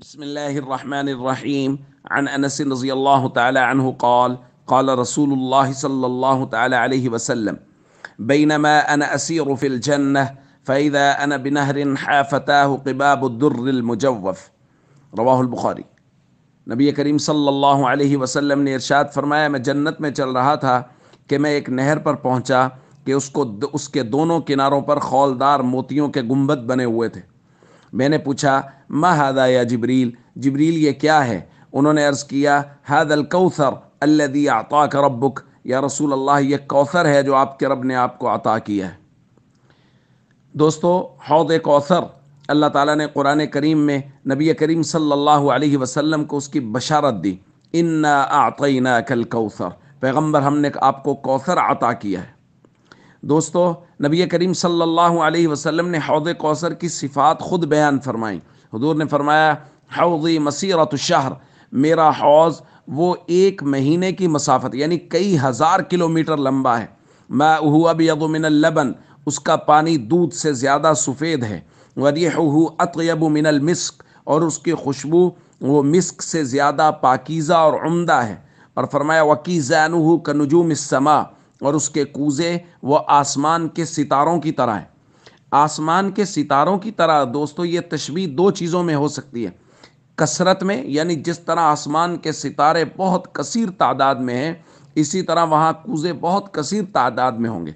بسم الله الرحمن الرحيم. عن أنس رضي الله تعالى عنه قال قال رسول الله صلى الله تعالى عليه وسلم بينما أنا أسير في الجنة فإذا أنا بنهر حافتاه قباب الدر المجوف. رواہ البخاری۔ نبی کریم صلی اللہ علیہ وسلم نے ارشاد فرمایا، میں جنت میں چل رہا تھا کہ میں ایک نہر پر پہنچا کہ اس کے دونوں کناروں پر خولدار موتیوں کے گنبد بنے ہوئے تھے۔ میں نے پوچھا ما ھذا یا جبریل، جبریل یہ کیا ہے؟ انہوں نے عرض کیا ھذا الکوثر الذی اعطاک ربک، یا رسول اللہ یہ کوثر ہے جو آپ کے رب نے آپ کو عطا کیا ہے۔ دوستو، حوض کوثر اللہ تعالیٰ نے قرآن کریم میں نبی کریم صلی اللہ علیہ وسلم کو اس کی بشارت دی، انا اعطیناک الکوثر، پیغمبر ہم نے آپ کو کوثر عطا کیا ہے۔ دوستو، نبی کریم صلی اللہ علیہ وسلم نے حوض کوثر کی صفات خود بیان فرمائیں۔ حضور نے فرمایا حوضی مسیرۃ الشہر، میرا حوض وہ ایک مہینے کی مسافت یعنی کئی ہزار کلومیٹر لمبا ہے۔ ماؤہ ابیض من اللبن، اس کا پانی دودھ سے زیادہ سفید ہے۔ وریحہ اطیب من المسک، اور اس کی خوشبو وہ مسک سے زیادہ پاکیزہ اور عمدہ ہے۔ اور فرمایا وکیزانہ کنجوم السماء، اور اس کے کوزے وہ آسمان کے ستاروں کی طرح ہیں۔ آسمان کے ستاروں کی طرح دوستو، یہ تشبیہ دو چیزوں میں ہو سکتی ہے، کثرت میں یعنی جس طرح آسمان کے ستارے بہت کثیر تعداد میں ہیں اسی طرح وہاں کوزے بہت کثیر تعداد میں ہوں گے،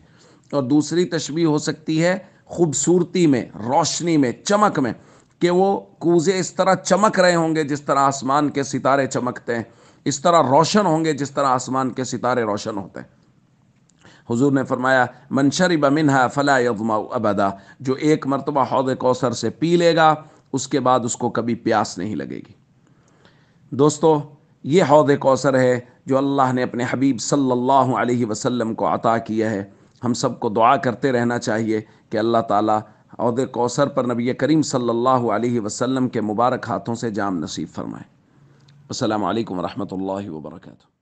اور دوسری تشبیہ ہو سکتی ہے خوبصورتی میں، روشنی میں، چمک میں، کہ وہ کوزے اس طرح چمک رہے ہوں گے جس طرح آسمان کے ستارے چمکتے ہیں، اس طرح روشن ہوں گے جس طرح آسمان کے ستارے روشن ہوتے ہیں۔ حضور نے فرمایا من شرب منها فلا یظمأ ابدا، جو ایک مرتبہ حوض کوثر سے پی لے گا اس کے بعد اس کو کبھی پیاس نہیں لگے گی۔ دوستو، یہ حوض کوثر ہے جو اللہ نے اپنے حبیب صلی اللہ علیہ وسلم کو عطا کیا ہے۔ ہم سب کو دعا کرتے رہنا چاہیے کہ اللہ تعالیٰ حوض کوثر پر نبی کریم صلی اللہ علیہ وسلم کے مبارک ہاتھوں سے جام نصیب فرمائے۔ السلام علیکم ورحمۃ اللہ وبرکاتہ۔